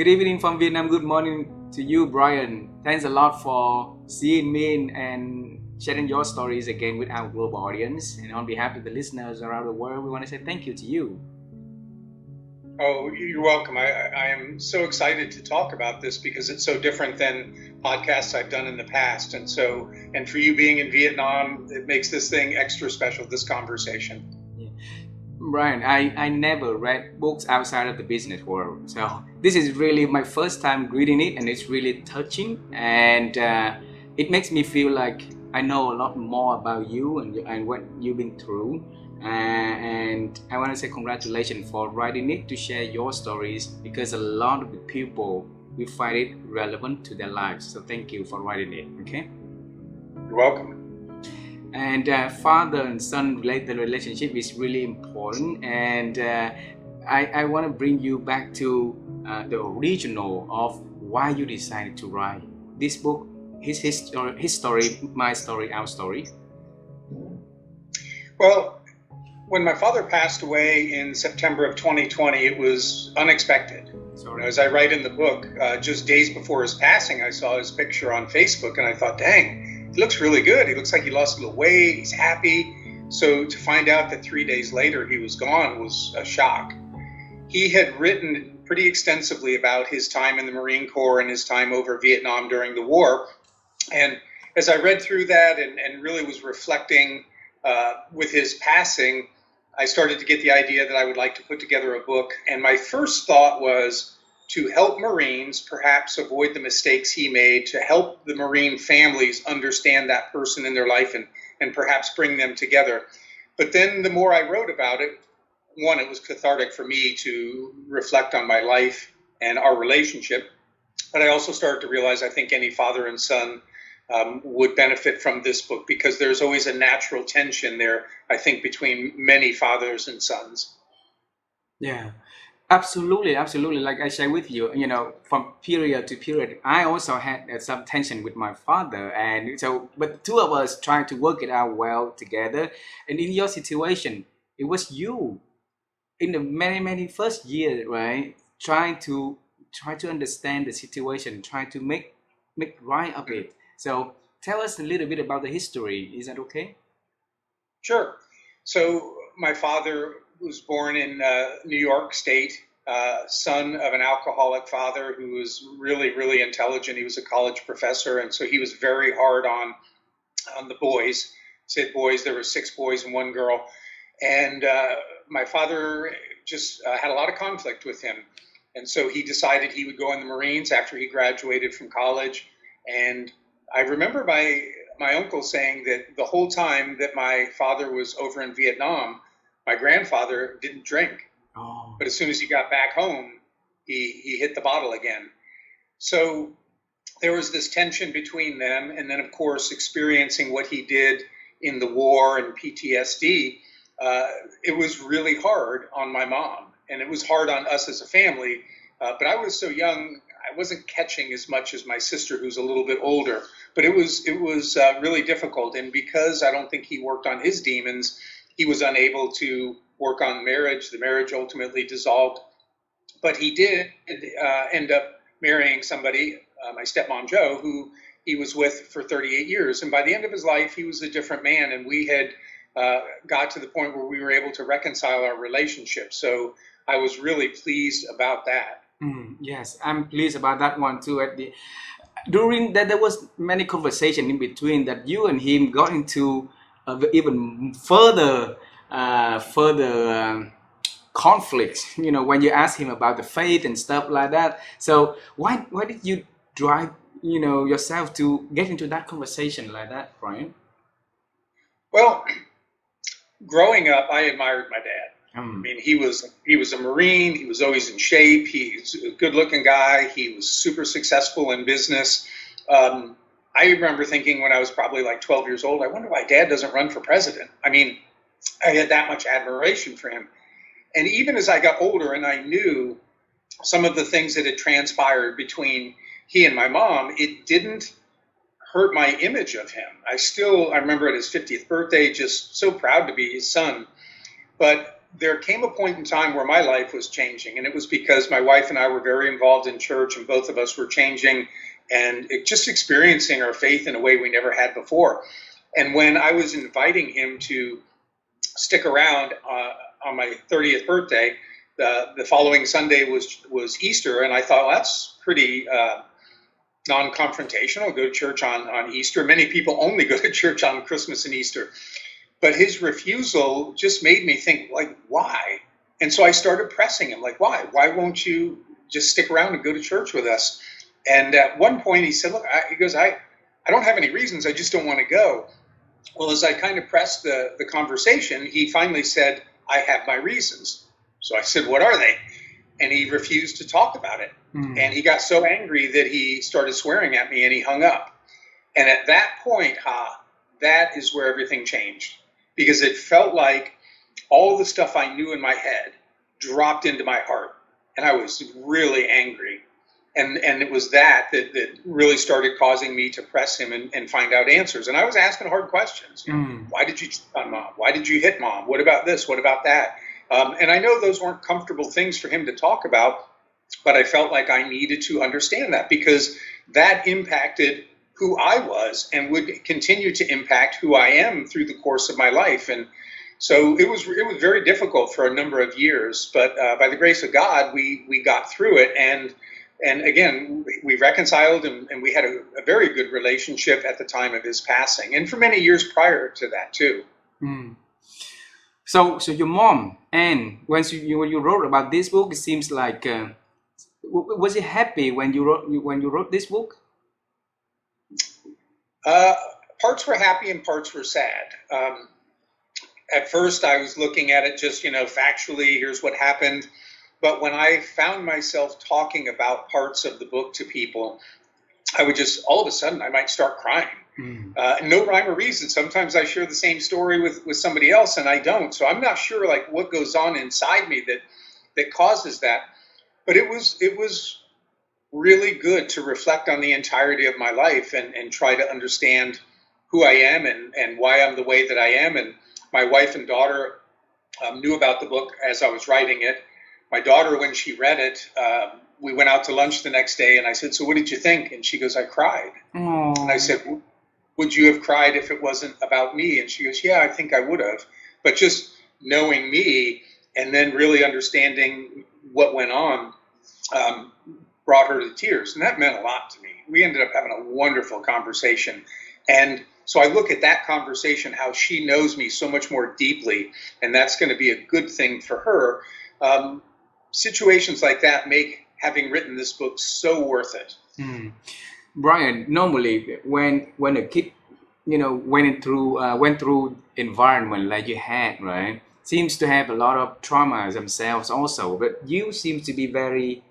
Good evening from Vietnam. Good morning to you, Brian. Thanks a lot for seeing me and sharing your stories again with our global audience. And on behalf of the listeners around the world, we want to say thank you to you. Oh, you're welcome. I am so excited to talk about this because it's so different than podcasts I've done in the past. And for you being in Vietnam, it makes this thing extra special, this conversation. Yeah. Brian, I never read books outside of the business world. So this is really my first time reading it, and it's really touching. And it makes me feel like I know a lot more about you and what you've been through. And I want to say congratulations for writing it to share your stories because a lot of the people will find it relevant to their lives. So thank you for writing it. Okay. You're welcome. And father and son related relationship is really important. And I want to bring you back to the original of why you decided to write this book, his story, my story, our story. Well, when my father passed away in September of 2020, it was unexpected. As I write in the book, just days before his passing, I saw his picture on Facebook and I thought, dang, he looks really good. He looks like he lost a little weight. He's happy. So to find out that 3 days later he was gone was a shock. He had written pretty extensively about his time in the Marine Corps and his time over Vietnam during the war. And as I read through that and really was reflecting with his passing, I started to get the idea that I would like to put together a book. And my first thought was to help Marines perhaps avoid the mistakes he made, to help the Marine families understand that person in their life and perhaps bring them together. But then the more I wrote about it, one, it was cathartic for me to reflect on my life and our relationship. But I also started to realize I think any father and son would benefit from this book because there's always a natural tension there, I think, between many fathers and sons. Yeah, absolutely, absolutely. Like I share with you, from period to period, I also had some tension with my father, and so, but two of us trying to work it out well together. And in your situation, it was you in the many first year, right? Try to understand the situation, try to make right of it. So tell us a little bit about the history. Is that okay? Sure. So my father was born in New York State, son of an alcoholic father who was really, really intelligent. He was a college professor, and so he was very hard on the boys. Said boys, there were 6 boys and 1 girl. And my father just had a lot of conflict with him. And so he decided he would go in the Marines after he graduated from college. And I remember my uncle saying that the whole time that my father was over in Vietnam, my grandfather didn't drink. Oh. But as soon as he got back home, he hit the bottle again. So there was this tension between them. And then, of course, experiencing what he did in the war and PTSD, it was really hard on my mom. And it was hard on us as a family. But I was so young, I wasn't catching as much as my sister, who's a little bit older. But it was really difficult. And because I don't think he worked on his demons, he was unable to work on marriage. The marriage ultimately dissolved. But he did end up marrying somebody, my stepmom, Jo, who he was with for 38 years. And by the end of his life, he was a different man. And we had got to the point where we were able to reconcile our relationship. So I was really pleased about that. Yes, I'm pleased about that one too. During that, there was many conversation in between that you and him got into even further conflicts. When you ask him about the faith and stuff like that. So why did you drive yourself to get into that conversation like that, Brian? Well, growing up, I admired my dad. I mean, he was a Marine. He was always in shape. He's a good-looking guy. He was super successful in business. I remember thinking when I was probably like 12 years old, I wonder why Dad doesn't run for president. I mean, I had that much admiration for him. And even as I got older and I knew some of the things that had transpired between he and my mom, it didn't hurt my image of him. I remember at his 50th birthday, just so proud to be his son. But there came a point in time where my life was changing, and it was because my wife and I were very involved in church, and both of us were changing and just experiencing our faith in a way we never had before. And when I was inviting him to stick around on my 30th birthday, the following Sunday was Easter, and I thought, well, that's pretty non-confrontational. Go to church on Easter. Many people only go to church on Christmas and Easter. But his refusal just made me think, like, why? And so I started pressing him, like, why? Why won't you just stick around and go to church with us? And at one point he said, look, I don't have any reasons. I just don't want to go. Well, as I kind of pressed the conversation, he finally said, I have my reasons. So I said, what are they? And he refused to talk about it. And he got so angry that he started swearing at me and he hung up. And at that point, that is where everything changed. Because it felt like all the stuff I knew in my head dropped into my heart. And I was really angry. And it was that really started causing me to press him and find out answers. And I was asking hard questions. Why did you cheat on mom? Why did you hit mom? What about this? What about that? And I know those weren't comfortable things for him to talk about, but I felt like I needed to understand that because that impacted who I was and would continue to impact who I am through the course of my life. And so it was very difficult for a number of years, but by the grace of God, we got through it. And again, we reconciled and we had a very good relationship at the time of his passing and for many years prior to that too. So your mom, Anne, when you wrote about this book, it seems like was you happy when you wrote this book? Parts were happy and parts were sad. At first, I was looking at it just factually. Here's what happened. But when I found myself talking about parts of the book to people, I would just, all of a sudden, I might start crying. No rhyme or reason. Sometimes I share the same story with somebody else and I don't. So I'm not sure like what goes on inside me that causes that. But it was really good to reflect on the entirety of my life and try to understand who I am and why I'm the way that I am. And my wife and daughter knew about the book as I was writing it. My daughter, when she read it, we went out to lunch the next day and I said, so what did you think? And she goes, I cried. Aww. And I said, would you have cried if it wasn't about me? And she goes, yeah, I think I would have. But just knowing me and then really understanding what went on brought her to tears. And that meant a lot to me. We ended up having a wonderful conversation. And so I look at that conversation, how she knows me so much more deeply, and that's going to be a good thing for her. Situations like that make having written this book so worth it. Brian, normally when a kid, went through environment like you had, right, seems to have a lot of trauma themselves also, but you seem to be very,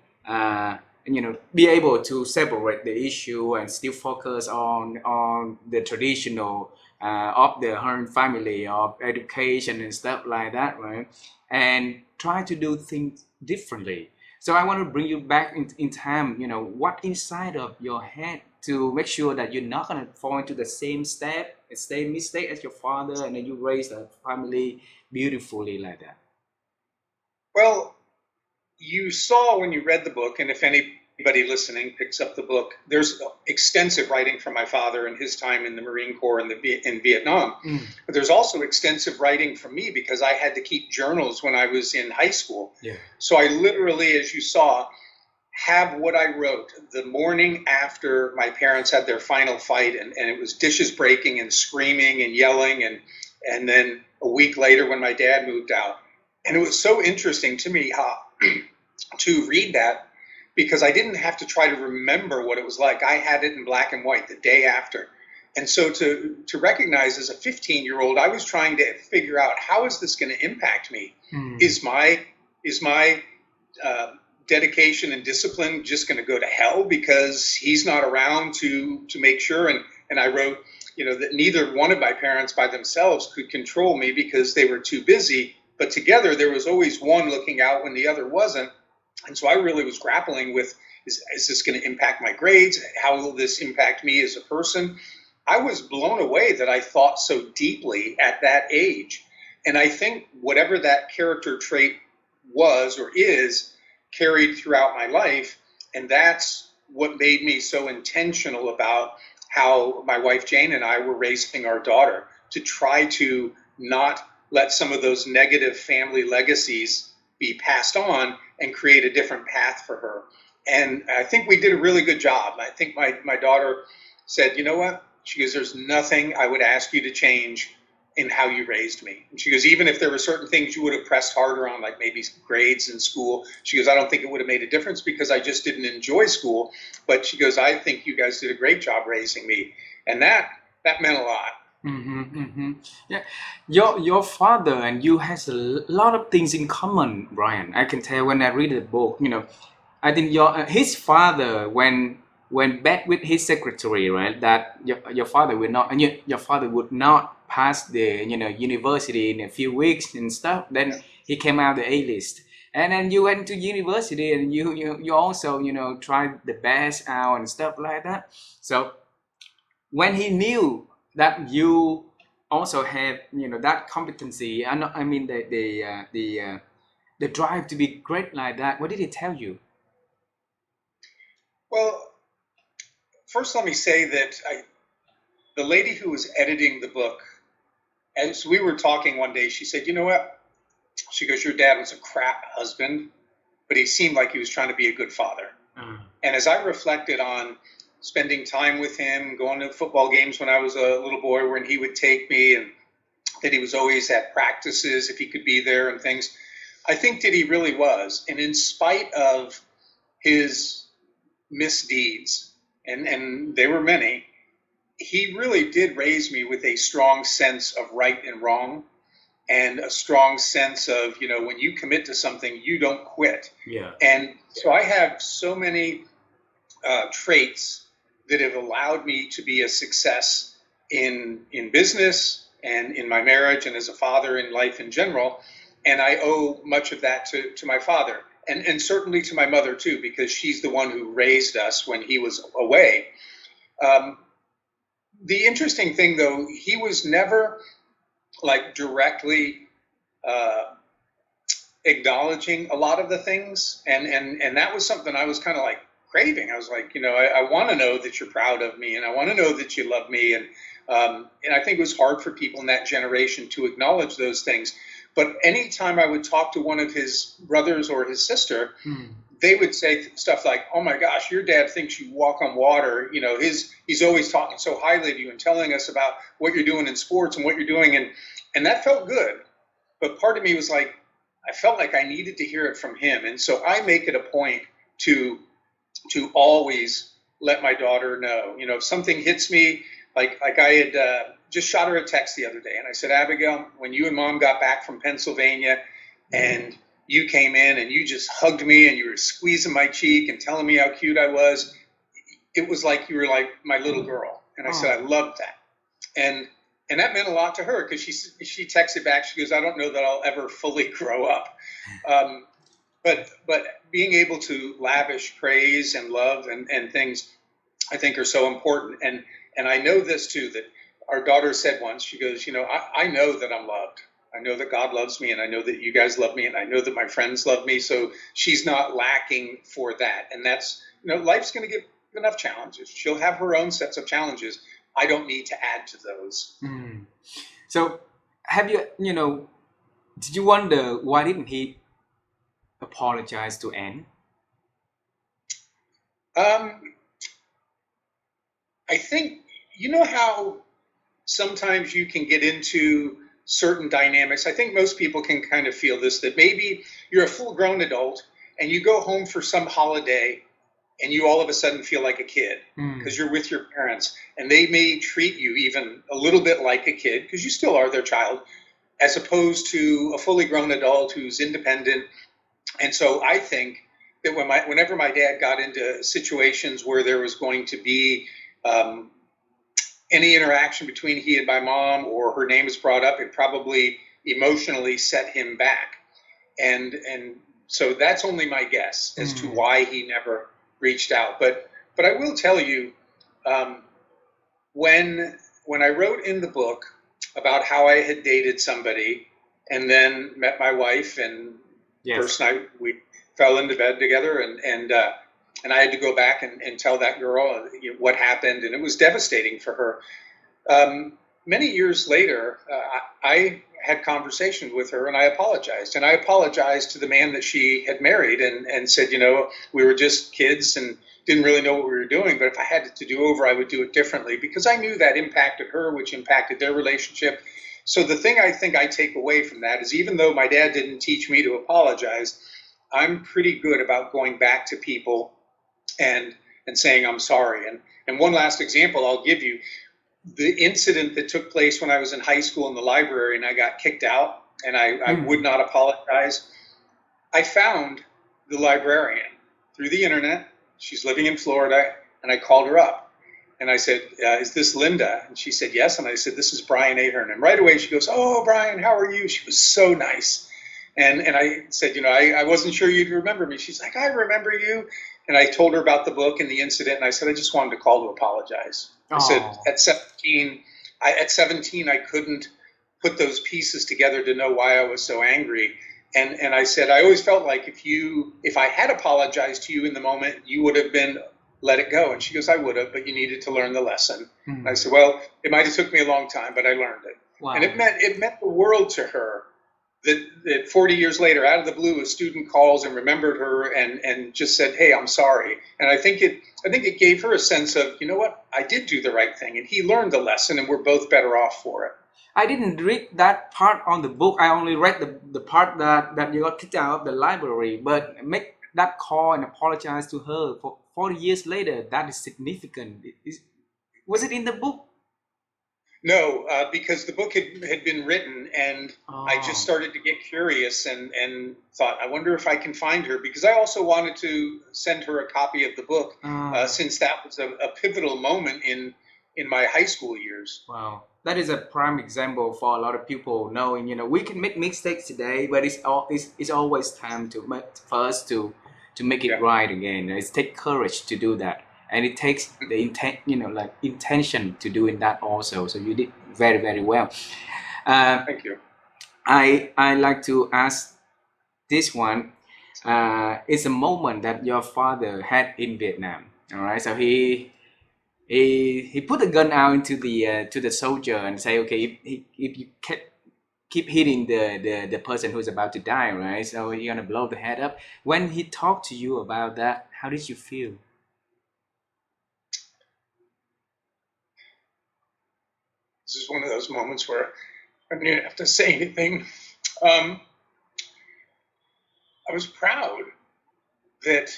be able to separate the issue and still focus on the traditional of the Ahearn family of education and stuff like that, right, and try to do things differently. So I want to bring you back in time, what inside of your head to make sure that you're not going to fall into the same mistake as your father, and then you raise a family beautifully like that. Well, you saw when you read the book, and if anybody listening picks up the book, there's extensive writing from my father and his time in the Marine Corps in Vietnam. But there's also extensive writing from me because I had to keep journals when I was in high school. Yeah. So I literally, as you saw, have what I wrote the morning after my parents had their final fight, and it was dishes breaking and screaming and yelling, and then a week later when my dad moved out. And it was so interesting to me to read that, because I didn't have to try to remember what it was like. I had it in black and white the day after. And so to recognize as a 15-year-old, I was trying to figure out, how is this going to impact me? Is my dedication and discipline just going to go to hell because he's not around to make sure? And I wrote, that neither one of my parents by themselves could control me because they were too busy. But together, there was always one looking out when the other wasn't. And so I really was grappling with, is this going to impact my grades? How will this impact me as a person? I was blown away that I thought so deeply at that age. And I think whatever that character trait was or is carried throughout my life. And that's what made me so intentional about how my wife Jane and I were raising our daughter, to try to not let some of those negative family legacies be passed on and create a different path for her. And I think we did a really good job. I think my daughter said, you know what? She goes, there's nothing I would ask you to change in how you raised me. And she goes, even if there were certain things you would have pressed harder on, like maybe grades in school, she goes, I don't think it would have made a difference because I just didn't enjoy school. But she goes, I think you guys did a great job raising me. And that meant a lot. Yeah, your father and you has a lot of things in common, Brian. I can tell when I read the book. I think his father went back with his secretary, right? That your father will not, and your father would not pass the university in a few weeks and stuff. Then he came out the A list, and then you went to university and you also tried the best out and stuff like that. So when he knew that you also have that competency, I mean the drive to be great like that, what did he tell you? Well, first let me say that the lady who was editing the book, as we were talking one day, she said, you know what? She goes, your dad was a crap husband, but he seemed like he was trying to be a good father. And as I reflected on spending time with him, going to football games when I was a little boy, when he would take me, and that he was always at practices if he could be there and things, I think that he really was. And in spite of his misdeeds, and they were many, he really did raise me with a strong sense of right and wrong, and a strong sense of, when you commit to something, you don't quit. Yeah. And so I have so many traits that have allowed me to be a success in business and in my marriage and as a father in life in general. And I owe much of that to my father, and certainly to my mother too, because she's the one who raised us when he was away. The interesting thing, though, he was never like directly acknowledging a lot of the things, and that was something I was kind of like craving. I was like, I want to know that you're proud of me, and I want to know that you love me, and I think it was hard for people in that generation to acknowledge those things. But anytime I would talk to one of his brothers or his sister, they would say stuff like, "Oh my gosh, your dad thinks you walk on water. He's always talking so highly of you and telling us about what you're doing in sports and what you're doing," and that felt good. But part of me was like, I felt like I needed to hear it from him, and so I make it a point to always let my daughter know. If something hits me, like I had just shot her a text the other day, and I said, Abigail, when you and Mom got back from Pennsylvania, and you came in and you just hugged me and you were squeezing my cheek and telling me how cute I was, it was like you were like my little girl. And I said, I loved that. And that meant a lot to her, because she texted back, she goes, I don't know that I'll ever fully grow up. But being able to lavish praise and love and things, I think, are so important. And I know this too, that our daughter said once, she goes, I know that I'm loved. I know that God loves me, and I know that you guys love me, and I know that my friends love me. So she's not lacking for that. And that's, life's going to give enough challenges. She'll have her own sets of challenges. I don't need to add to those. So have you, did you wonder why didn't he apologize to Anne? I think, how sometimes you can get into certain dynamics. I think most people can kind of feel this, that maybe you're a full-grown adult and you go home for some holiday and you all of a sudden feel like a kid because you're with your parents, and they may treat you even a little bit like a kid because you still are their child, as opposed to a fully grown adult who's independent. And so I think that whenever my dad got into situations where there was going to be any interaction between he and my mom, or her name is brought up, it probably emotionally set him back. And so that's only my guess as to why he never reached out. But I will tell you, when I wrote in the book about how I had dated somebody and then met my wife, and Yes. first night we fell into bed together, and I had to go back and tell that girl what happened, and it was devastating for her. Many years later, I had conversations with her, and I apologized. And I apologized to the man that she had married, and said, we were just kids and didn't really know what we were doing. But if I had to do over, I would do it differently, because I knew that impacted her, which impacted their relationship. So the thing I think I take away from that is, even though my dad didn't teach me to apologize, I'm pretty good about going back to people and saying I'm sorry. And one last example I'll give you: the incident that took place when I was in high school in the library and I got kicked out, and I would not apologize. I found the librarian through the internet. She's living in Florida, and I called her up and I said, is this Linda? And she said, yes. And I said, this is Brian Ahearn. And right away she goes, oh, Brian, how are you? She was so nice. And I said, I wasn't sure you'd remember me. She's like, I remember you. And I told her about the book and the incident, and I said, I just wanted to call to apologize. I said, at 17, I couldn't put those pieces together to know why I was so angry. And I said, I always felt like if I had apologized to you in the moment, you would have been let it go. And she goes, I would have, but you needed to learn the lesson. And I said, well, it might have took me a long time, but I learned it. Wow. And it meant the world to her that 40 years later, out of the blue, a student calls and remembered her and just said, hey, I'm sorry. And I think it gave her a sense of, you know what, I did do the right thing, and he learned the lesson, and we're both better off for it. I didn't read that part on the book. I only read the part that you got kicked out of the library. But make that call and apologize to her for 40 years later, that is significant. Was it in the book? No, because the book had been written, and I just started to get curious and thought, I wonder if I can find her, because I also wanted to send her a copy of the book, since that was a pivotal moment in my high school years. Wow. That is a prime example for a lot of people knowing, we can make mistakes today, but it's always time for us to make it right again. It takes courage to do that. And it takes the intention to doing that also. So you did very, very well. Thank you. I like to ask this one. It's a moment that your father had in Vietnam. All right. So he put a gun out into to the soldier and say, okay, if you keep hitting the person who's about to die, right? So you're gonna blow the head up. When he talked to you about that, how did you feel? This is one of those moments where I didn't have to say anything. I was proud that,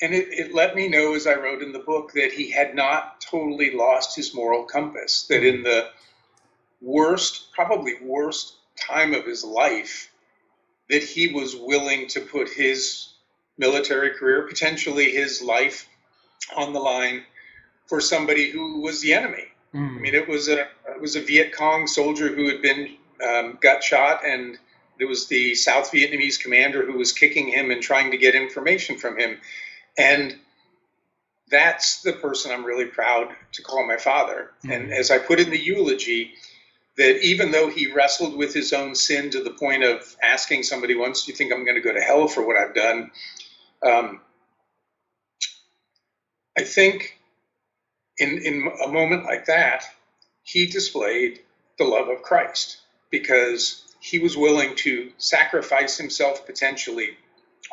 and it let me know, as I wrote in the book, that he had not totally lost his moral compass, that in the probably worst time of his life, that he was willing to put his military career, potentially his life, on the line for somebody who was the enemy. I mean, it was a Viet Cong soldier who had been got shot, and it was the South Vietnamese commander who was kicking him and trying to get information from him. And that's the person I'm really proud to call my father. And as I put in the eulogy, that even though he wrestled with his own sin to the point of asking somebody once, do you think I'm going to go to hell for what I've done? I think in a moment like that, he displayed the love of Christ, because he was willing to sacrifice himself potentially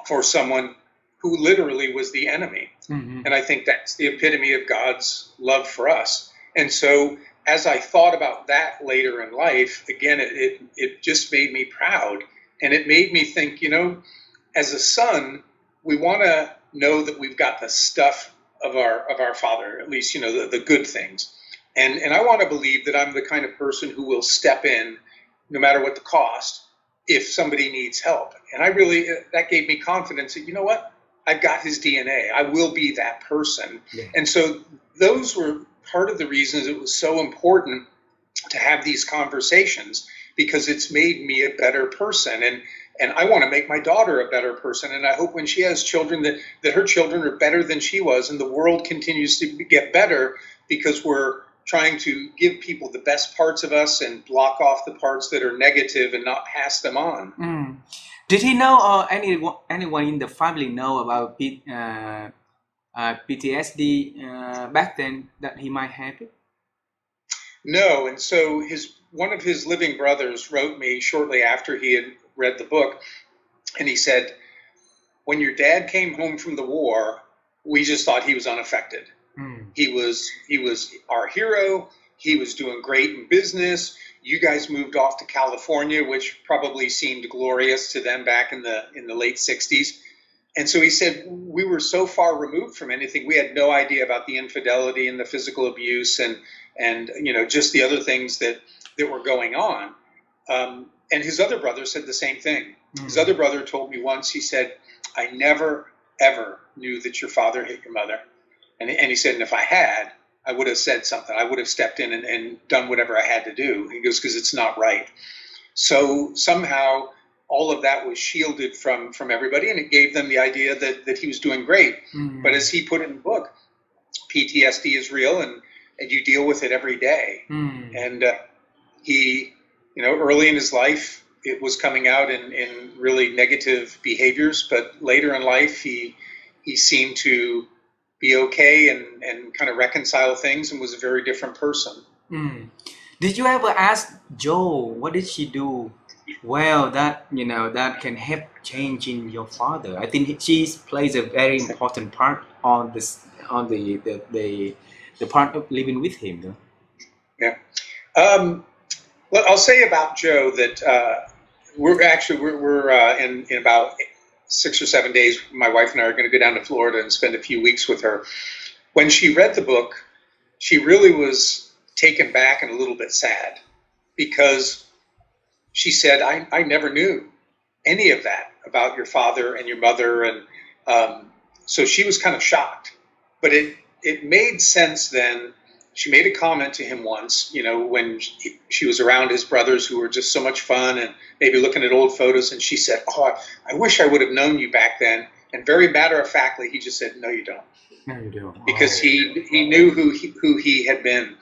for someone who literally was the enemy. And I think that's the epitome of God's love for us. And so as I thought about that later in life, again, it just made me proud. And it made me think, as a son, we want to know that we've got the stuff of our father, at least, the good things. And I want to believe that I'm the kind of person who will step in no matter what the cost if somebody needs help. And that gave me confidence that, you know what, I've got his DNA. I will be that person. Yeah. And so those were part of the reasons it was so important to have these conversations, because it's made me a better person. And I want to make my daughter a better person. And I hope when she has children that her children are better than she was, and the world continues to get better because we're trying to give people the best parts of us and block off the parts that are negative and not pass them on. Did he know, or anyone in the family know about PTSD back then that he might have it? No, and so one of his living brothers wrote me shortly after he had read the book, and he said, when your dad came home from the war, we just thought he was unaffected. He was our hero. He was doing great in business. You guys moved off to California, which probably seemed glorious to them back in the late 60s. And so he said, we were so far removed from anything. We had no idea about the infidelity and the physical abuse and just the other things that were going on. And his other brother said the same thing. His other brother told me once, he said, I never, ever knew that your father hit your mother. And he said, and if I had, I would have said something. I would have stepped in and done whatever I had to do. He goes, because it's not right. So somehow all of that was shielded from everybody, and it gave them the idea that he was doing great. But as he put it in the book, PTSD is real, and you deal with it every day. And he, early in his life, it was coming out in really negative behaviors, but later in life, he seemed to be okay and kind of reconcile things and was a very different person. Did you ever ask Joe, what did she do well that that can help changing your father? I think she plays a very important part on the part of living with him, though. Yeah. Well, I'll say about Joe that we're in about 6 or 7 days. My wife and I are going to go down to Florida and spend a few weeks with her. When she read the book, she really was taken back and a little bit sad, because she said, I never knew any of that about your father and your mother. And so she was kind of shocked. But it made sense then. She made a comment to him once, when she was around his brothers, who were just so much fun, and maybe looking at old photos. And she said, oh, I wish I would have known you back then. And very matter-of-factly, he just said, no, you don't. No, you don't. Because he knew who he had been.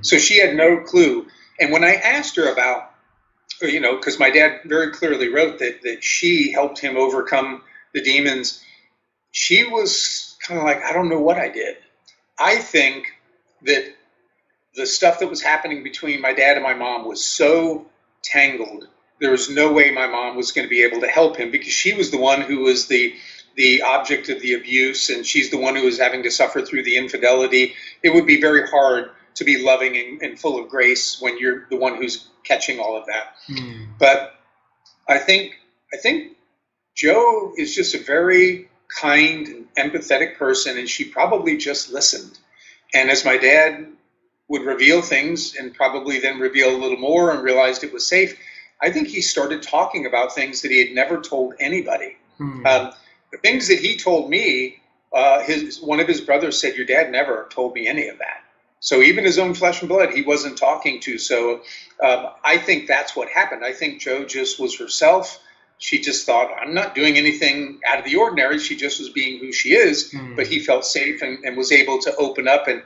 So she had no clue. And when I asked her about, because my dad very clearly wrote that she helped him overcome the demons, she was kind of like, I don't know what I did. I think that the stuff that was happening between my dad and my mom was so tangled, there was no way my mom was going to be able to help him, because she was the one who was the object of the abuse, and she's the one who was having to suffer through the infidelity. It would be very hard to be loving and full of grace when you're the one who's catching all of that. But I think Joe is just a very kind and empathetic person, and she probably just listened. And as my dad would reveal things and probably then reveal a little more and realized it was safe, I think he started talking about things that he had never told anybody. The things that he told me, one of his brothers said, your dad never told me any of that. So even his own flesh and blood, he wasn't talking to. So I think that's what happened. I think Joe just was herself. She just thought, I'm not doing anything out of the ordinary. She just was being who she is. But he felt safe and was able to open up and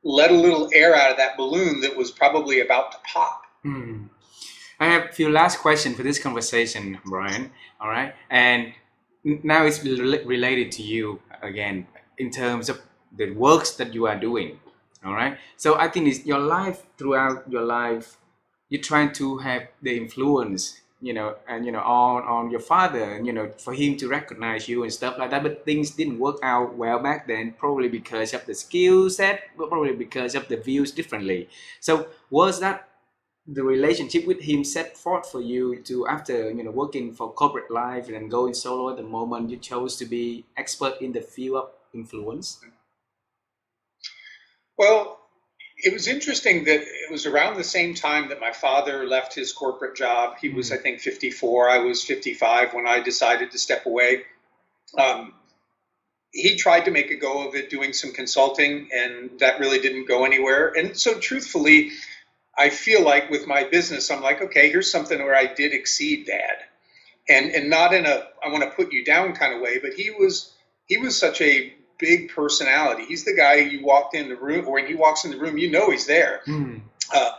let a little air out of that balloon that was probably about to pop. I have a few last questions for this conversation, Brian. All right. And now it's related to you again in terms of the works that you are doing. All right. So I think it's your life, throughout your life, you're trying to have the influence, on your father, for him to recognize you and stuff like that. But things didn't work out well back then, probably because of the skill set, but probably because of the views differently. So was that the relationship with him set forth for you to, after working for corporate life and then going solo at the moment, you chose to be expert in the field of influence? Well, it was interesting that it was around the same time that my father left his corporate job. He was, I think, 54. I was 55 when I decided to step away. He tried to make a go of it, doing some consulting, and that really didn't go anywhere. And so truthfully, I feel like with my business, I'm like, okay, here's something where I did exceed Dad. And not in a I want to put you down kind of way, but he was such a big personality. He's the guy you walked in the room, or when he walks in the room, you know he's there.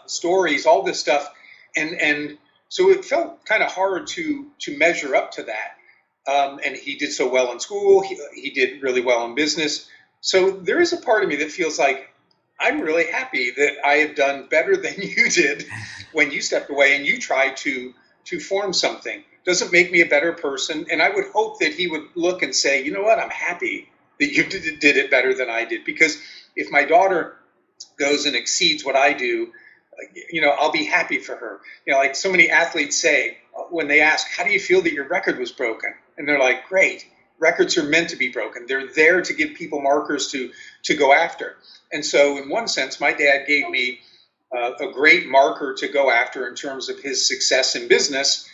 Stories, all this stuff, and so it felt kind of hard to measure up to that. And he did so well in school. He did really well in business. So there is a part of me that feels like I'm really happy that I have done better than you did when you stepped away and you tried to form something. Doesn't make me a better person. And I would hope that he would look and say, you know what, I'm happy that you did it better than I did. Because if my daughter goes and exceeds what I do, I'll be happy for her. Like so many athletes say when they ask, how do you feel that your record was broken? And they're like, great. Records are meant to be broken. They're there to give people markers to go after. And so in one sense, my dad gave me a great marker to go after in terms of his success in business.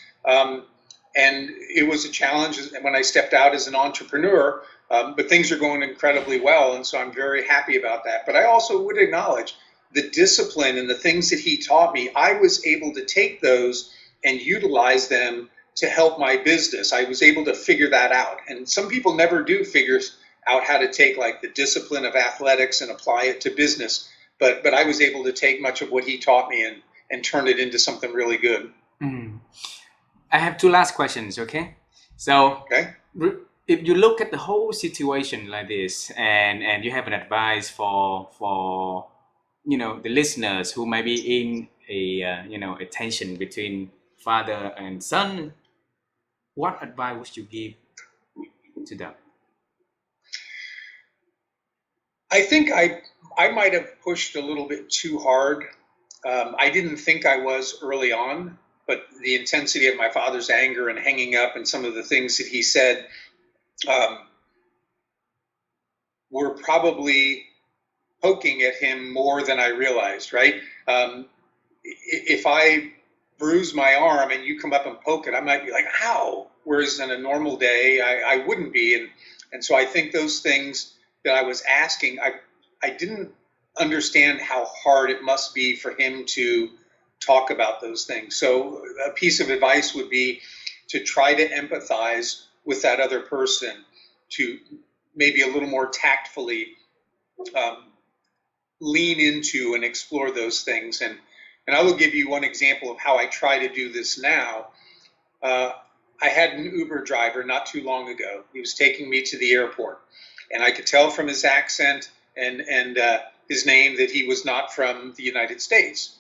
And it was a challenge when I stepped out as an entrepreneur, but things are going incredibly well. And so I'm very happy about that. But I also would acknowledge the discipline and the things that he taught me. I was able to take those and utilize them to help my business. I was able to figure that out. And some people never do figure out how to take like the discipline of athletics and apply it to business. But I was able to take much of what he taught me and turn it into something really good. I have two last questions, okay? So if you look at the whole situation like this and you have an advice for the listeners who may be in a tension between father and son, what advice would you give to them? I think I might have pushed a little bit too hard. I didn't think I was early on, but the intensity of my father's anger and hanging up and some of the things that he said were probably poking at him more than I realized, right? If I bruise my arm and you come up and poke it, I might be like, how? Whereas in a normal day, I wouldn't be. And so I think those things that I was asking, I didn't understand how hard it must be for him to talk about those things. So a piece of advice would be to try to empathize with that other person, to maybe a little more tactfully lean into and explore those things. And I will give you one example of how I try to do this now. I had an Uber driver not too long ago. He was taking me to the airport, and I could tell from his accent and his name that he was not from the United States.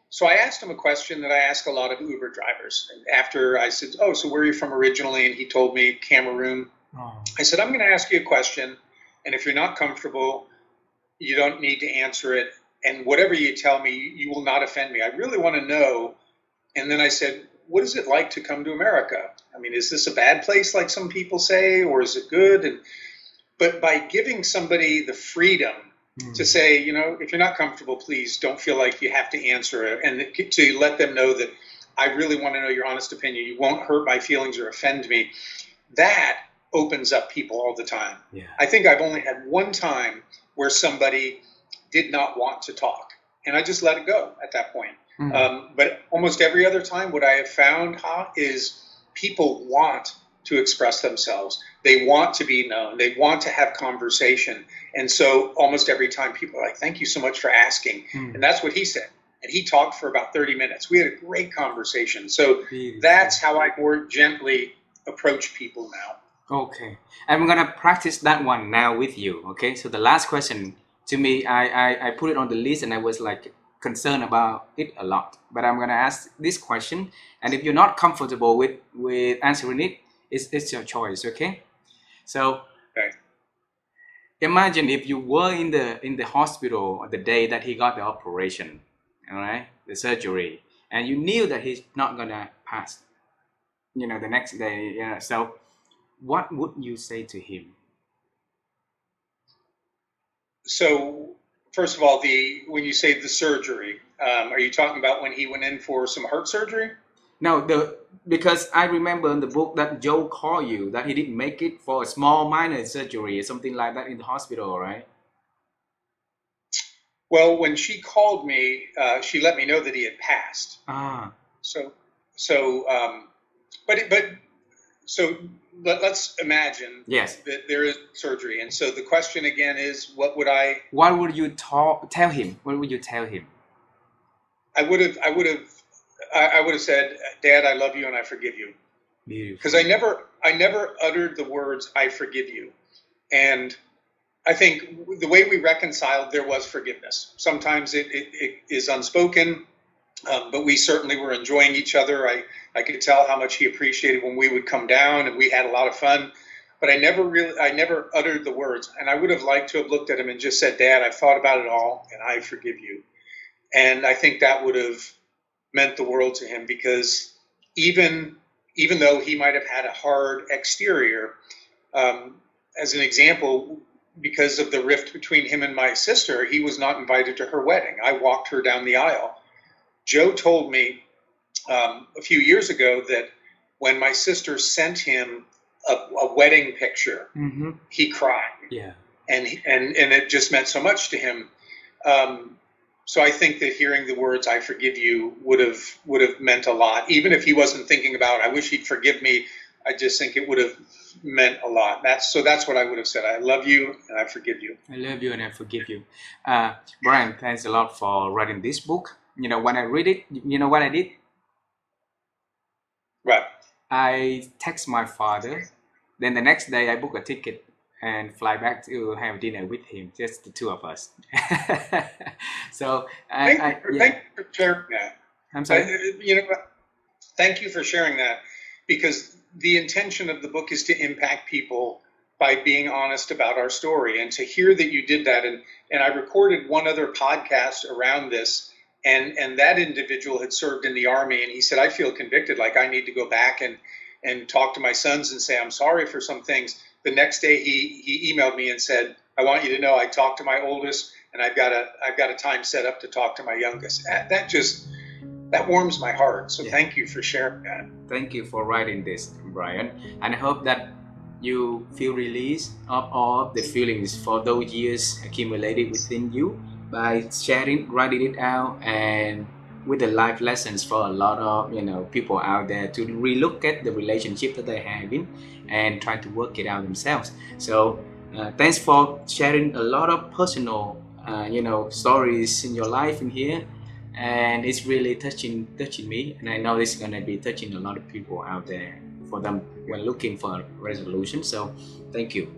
So I asked him a question that I ask a lot of Uber drivers. And after I said, oh, so where are you from originally? And he told me Cameroon. Oh. I said, I'm going to ask you a question, and if you're not comfortable, you don't need to answer it. And whatever you tell me, you will not offend me. I really want to know. And then I said, what is it like to come to America? I mean, is this a bad place like some people say, or is it good? But by giving somebody the freedom to say, if you're not comfortable, please don't feel like you have to answer it. And to let them know that I really want to know your honest opinion. You won't hurt my feelings or offend me. That opens up people all the time. Yeah. I think I've only had one time where somebody did not want to talk, and I just let it go at that point. But almost every other time, what I have found is people want to express themselves. They want to be known. They want to have conversation. And so almost every time people are like, thank you so much for asking. And that's what he said. And he talked for about 30 minutes. We had a great conversation. So that's how I more gently approach people now. Okay. I'm going to practice that one now with you. Okay. So the last question to me, I put it on the list and I was like concerned about it a lot. But I'm going to ask this question. And if you're not comfortable with answering it, it's your choice. Okay. So imagine if you were in the hospital the day that he got the operation, all right, the surgery, and you knew that he's not going to pass, the next day. So what would you say to him? So, first of all, when you say the surgery, are you talking about when he went in for some heart surgery? No, because I remember in the book that Joe called you that he didn't make it for a small minor surgery or something like that in the hospital, right? Well, when she called me, she let me know that he had passed. Ah. So let's imagine Yes. that there is surgery, and so the question again is, what would you tell him? What would you tell him? I would have said, Dad, I love you and I forgive you. Because I never uttered the words, I forgive you. And I think the way we reconciled, there was forgiveness. Sometimes it is unspoken, but we certainly were enjoying each other. I could tell how much he appreciated when we would come down, and we had a lot of fun. But I never uttered the words. And I would have liked to have looked at him and just said, Dad, I've thought about it all, and I forgive you. And I think that would have meant the world to him, because even though he might have had a hard exterior, as an example, because of the rift between him and my sister, he was not invited to her wedding. I walked her down the aisle. Joe told me a few years ago that when my sister sent him a wedding picture, mm-hmm. he cried. Yeah, and it just meant so much to him. So I think that hearing the words "I forgive you" would have meant a lot, even if he wasn't thinking about, I wish he'd forgive me. I just think it would have meant a lot. That's what I would have said. I love you and I forgive you. I love you and I forgive you. Brian, thanks a lot for writing this book. You know, when I read it, you know what I did? Right. I text my father. Then the next day I book a ticket and fly back to have dinner with him, just the two of us. So thank you for sharing that. I'm sorry. Thank you for sharing that, because the intention of the book is to impact people by being honest about our story. And to hear that you did that, and I recorded one other podcast around this, and that individual had served in the Army, and he said, I feel convicted, like I need to go back and talk to my sons and say I'm sorry for some things. The next day he emailed me and said, I want you to know I talked to my oldest, and I've got a time set up to talk to my youngest. That warms my heart. So Thank you for sharing that. Thank you for writing this, Brian. And I hope that you feel release of all the feelings for those years accumulated within you by writing it out, and with the life lessons for a lot of people out there to relook at the relationship that they're having and try to work it out themselves. So thanks for sharing a lot of personal stories in your life in here, and it's really touching me, and I know it's going to be touching a lot of people out there for them when looking for a resolution. So thank you.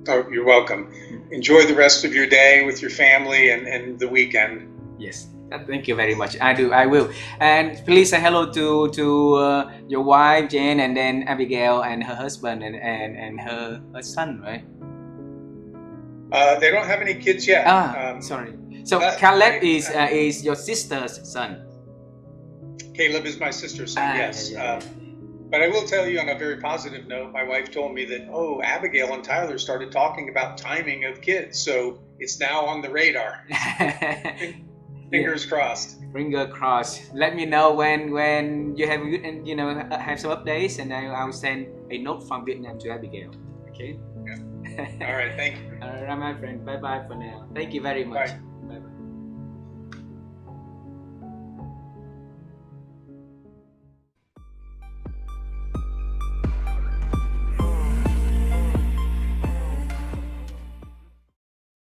Oh, you're welcome. Enjoy the rest of your day with your family and the weekend. Yes, thank you very much. I will. And please say hello to your wife Jane, and then Abigail and her husband and her son, right? They don't have any kids yet. Sorry. So Caleb is your sister's son. Caleb is my sister's son. Yes. Yeah. But I will tell you, on a very positive note, my wife told me that, Abigail and Tyler started talking about timing of kids, so it's now on the radar. Fingers crossed. Finger crossed. Let me know when you have have some updates, and I'll send a note from Vietnam to Abigail. Okay. Yeah. All right. Thank you. All right, my friend. Bye bye for now. Thank you very much. Bye.